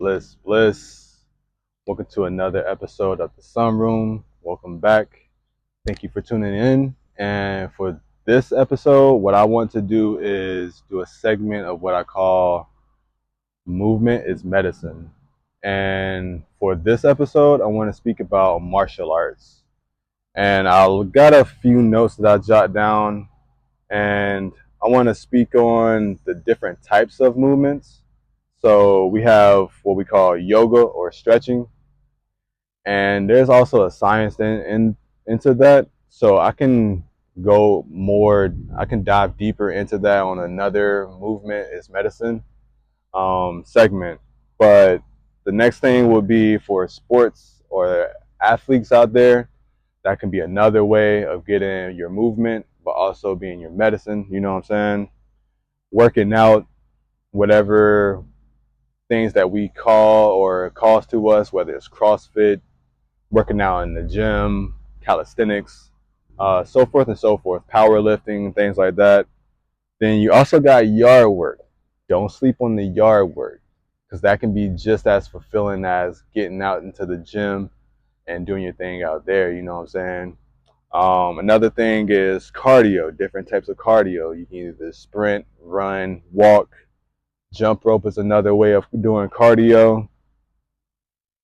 Bliss. Welcome to another episode of the Sunroom. Welcome back. Thank you for tuning in. And for this episode, what I want to do is do a segment of what I call Movement is Medicine. And for this episode, I want to speak about martial arts. And I got a few notes that I jot down, and I want to speak on the different types of movements. So we have what we call yoga or stretching, and there's also a science into that. So I can dive deeper into that on another movement is medicine segment. But the next thing would be for sports or athletes out there. That can be another way of getting your movement, but also being your medicine. You know what I'm saying? Working out, whatever things that we call or calls to us, whether it's CrossFit, working out in the gym, calisthenics, so forth and so forth, powerlifting, things like that. Then you also got yard work. Don't sleep on the yard work, because that can be just as fulfilling as getting out into the gym and doing your thing out there. You know what I'm saying? Another thing is cardio, different types of cardio. You can either sprint, run, walk. Jump rope is another way of doing cardio.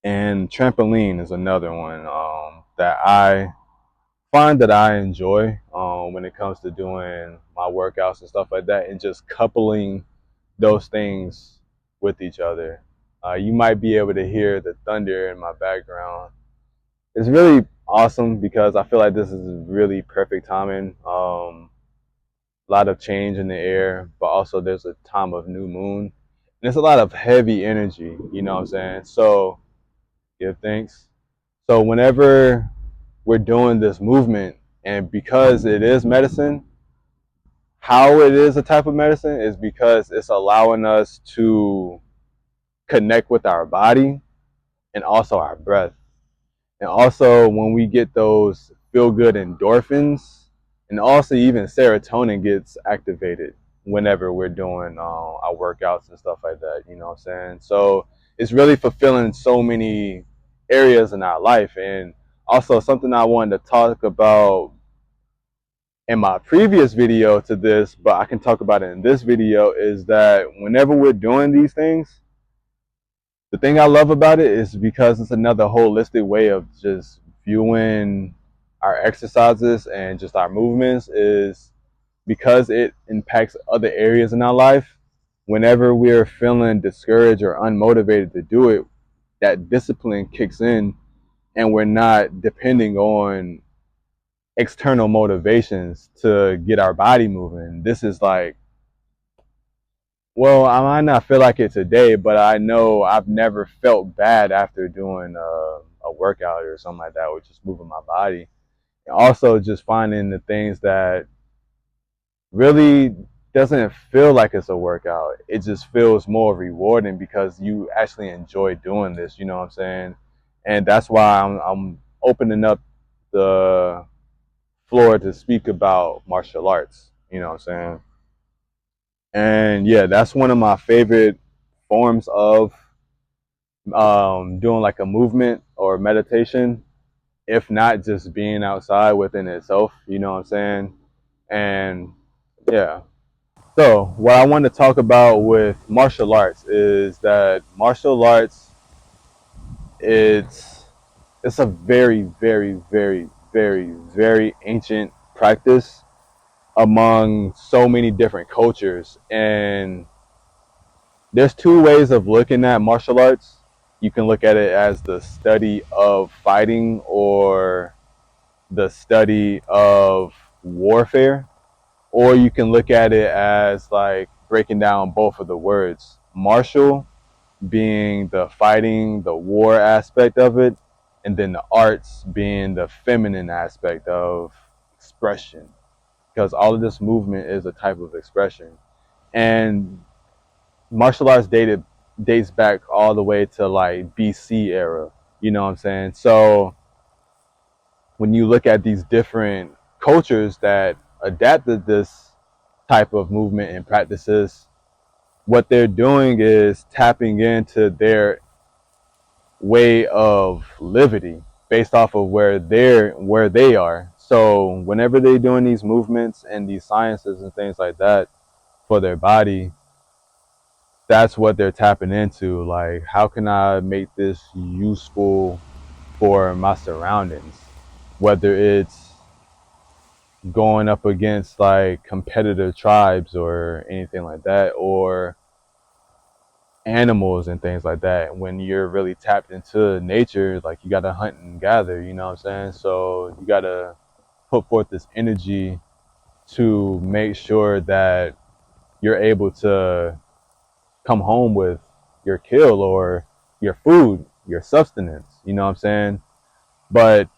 And trampoline is another one that I find that I enjoy when it comes to doing my workouts and stuff like that, and just coupling those things with each other. You might be able to hear the thunder in my background. It's really awesome because I feel like this is really perfect timing. A lot of change in the air, but also there's a time of new moon. And there's a lot of heavy energy, you know what I'm saying? So give thanks. So whenever we're doing this movement, and because it is medicine, how it is a type of medicine is because it's allowing us to connect with our body and also our breath. And also when we get those feel good endorphins, and also even serotonin gets activated whenever we're doing our workouts and stuff like that, you know what I'm saying? So it's really fulfilling so many areas in our life. And also something I wanted to talk about in my previous video to this, but I can talk about it in this video, is that whenever we're doing these things, the thing I love about it is because it's another holistic way of just viewing our exercises and just our movements, is because it impacts other areas in our life. Whenever we're feeling discouraged or unmotivated to do it, that discipline kicks in, and we're not depending on external motivations to get our body moving. This is like, well, I might not feel like it today, but I know I've never felt bad after doing a workout or something like that, or just moving my body. And also just finding the things that really doesn't feel like it's a workout. It just feels more rewarding because you actually enjoy doing this, you know what I'm saying? And that's why I'm opening up the floor to speak about martial arts, you know what I'm saying? And yeah, that's one of my favorite forms of doing like a movement or meditation, if not just being outside within itself, you know what I'm saying? And yeah. So what I want to talk about with martial arts is that martial arts, it's it's a very, very, very, very, very ancient practice among so many different cultures. And there's two ways of looking at martial arts. You can look at it as the study of fighting or the study of warfare, or you can look at it as like breaking down both of the words. Martial being the fighting, the war aspect of it, and then the arts being the feminine aspect of expression, because all of this movement is a type of expression. And martial arts dates back all the way to like BC era. You know what I'm saying? So when you look at these different cultures that adapted this type of movement and practices, what they're doing is tapping into their way of living based off of where they are. So whenever they're doing these movements and these sciences and things like that for their body, that's what they're tapping into. Like, how can I make this useful for my surroundings? Whether it's going up against like competitive tribes or anything like that, or animals and things like that. When you're really tapped into nature, like you gotta hunt and gather, you know what I'm saying? So you gotta put forth this energy to make sure that you're able to come home with your kill or your food, your sustenance, you know what I'm saying? But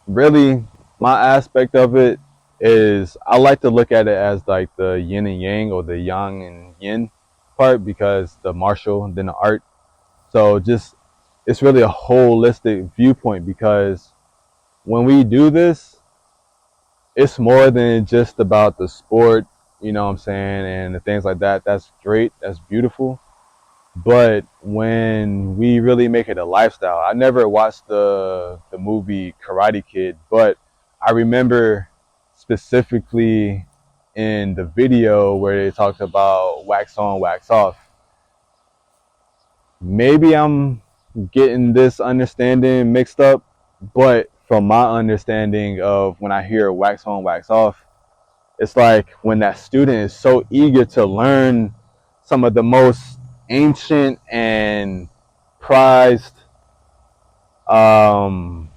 really, my aspect of it is I like to look at it as like the yin and yang, or the yang and yin part, because the martial and then the art. So just, it's really a holistic viewpoint, because when we do this, it's more than just about the sport, you know what I'm saying, and the things like that. That's great, that's beautiful. But when we really make it a lifestyle, I never watched the movie Karate Kid, but I remember specifically in the video where they talked about wax on, wax off. Maybe I'm getting this understanding mixed up, but from my understanding of when I hear wax on, wax off, it's like when that student is so eager to learn some of the most ancient and prized um,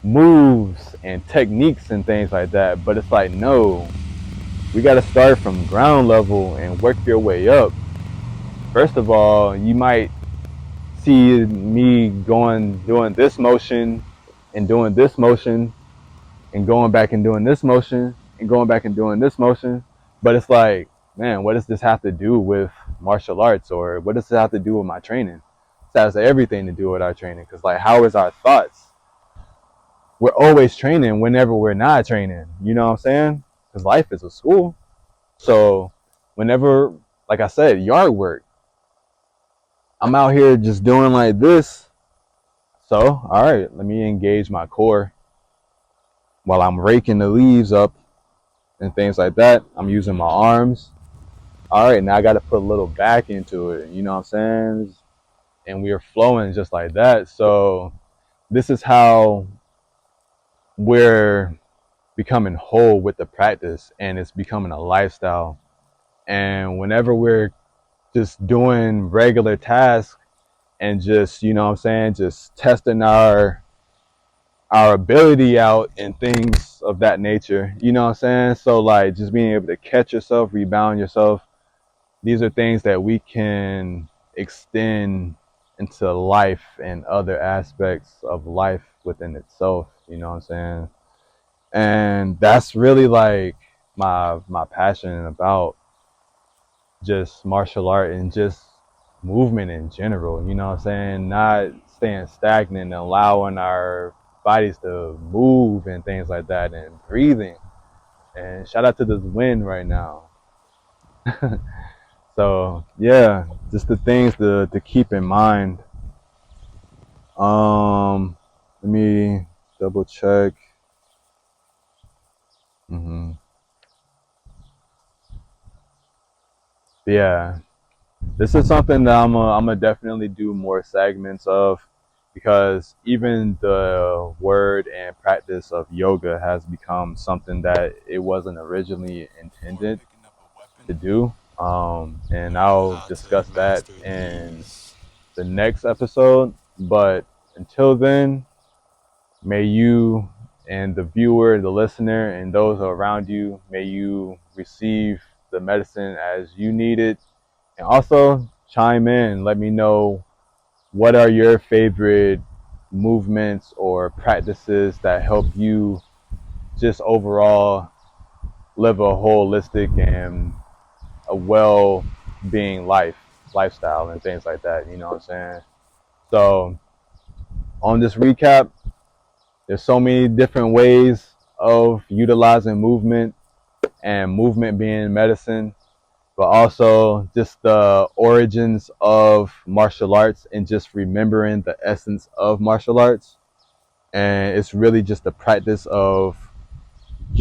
moves and techniques and things like that. But it's like, no, we got to start from ground level and work your way up. First of all, you might see me doing this motion and doing this motion and going back and doing this motion and going back and doing this motion. But it's like, man, what does this have to do with martial arts, or what does it have to do with my training? It has everything to do with our training, because like, how is our thoughts? We're always training whenever we're not training. You know what I'm saying? Because life is a school. So whenever, like I said, yard work, I'm out here just doing like this. So, all right, let me engage my core while I'm raking the leaves up and things like that. I'm using my arms. All right, now I got to put a little back into it. You know what I'm saying? And we are flowing just like that. So this is how we're becoming whole with the practice, and it's becoming a lifestyle. And whenever we're just doing regular tasks and just, you know what I'm saying, just testing our ability out and things of that nature, you know what I'm saying? So like, just being able to catch yourself, rebound yourself, these are things that we can extend into life and other aspects of life within itself, you know what I'm saying? And that's really like my passion about just martial art and just movement in general, you know what I'm saying? Not staying stagnant and allowing our bodies to move and things like that, and breathing. And shout out to this wind right now. So yeah, just the things to keep in mind. Let me double check. hmm Yeah, this is something that I'm gonna definitely do more segments of, because even the word and practice of yoga has become something that it wasn't originally intended to do. And I'll discuss that in the next episode. But until then, may you and the viewer, the listener, and those around you, may you receive the medicine as you need it. And also chime in, let me know what are your favorite movements or practices that help you just overall live a holistic and a well-being lifestyle and things like that, you know what I'm saying? So on this recap, there's so many different ways of utilizing movement, and movement being medicine. but also just the origins of martial arts and just remembering the essence of martial arts. And it's really just the practice of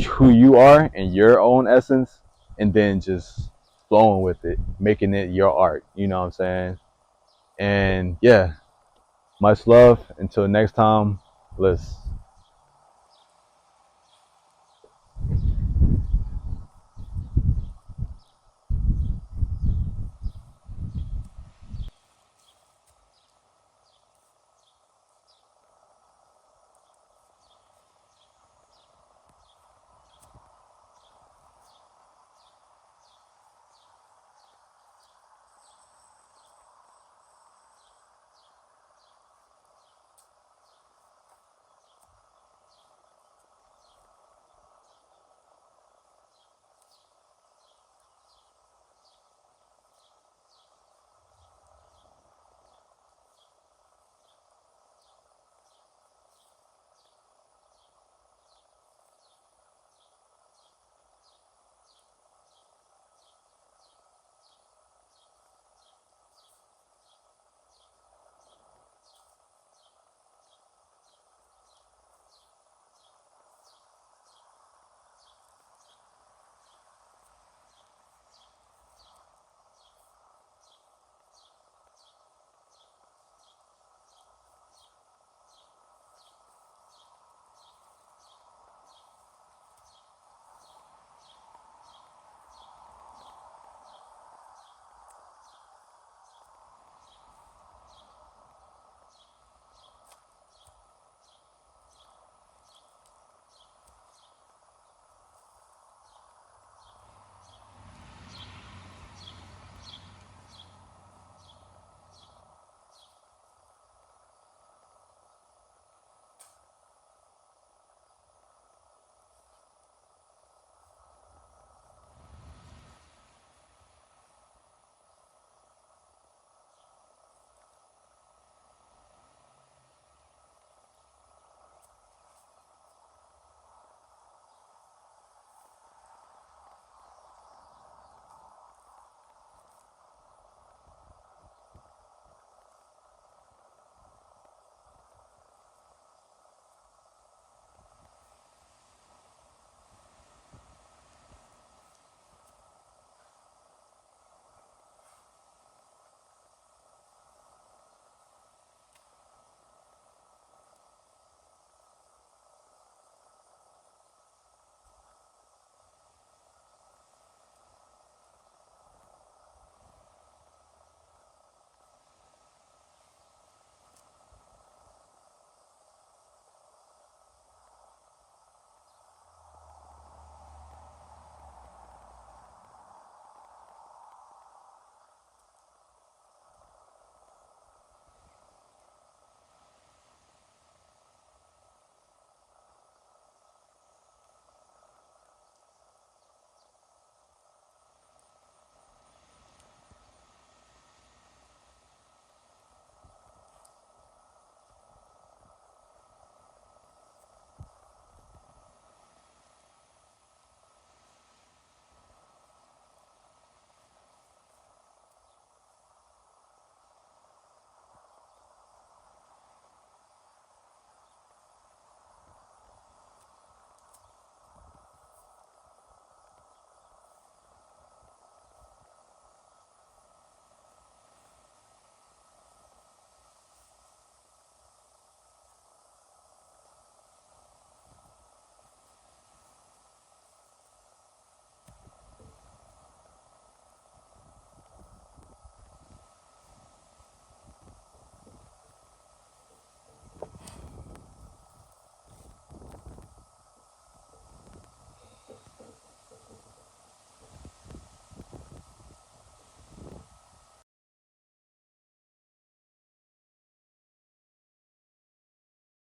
who you are and your own essence, and then just flowing with it, making it your art. You know what I'm saying? And yeah, much love. Until next time, bliss.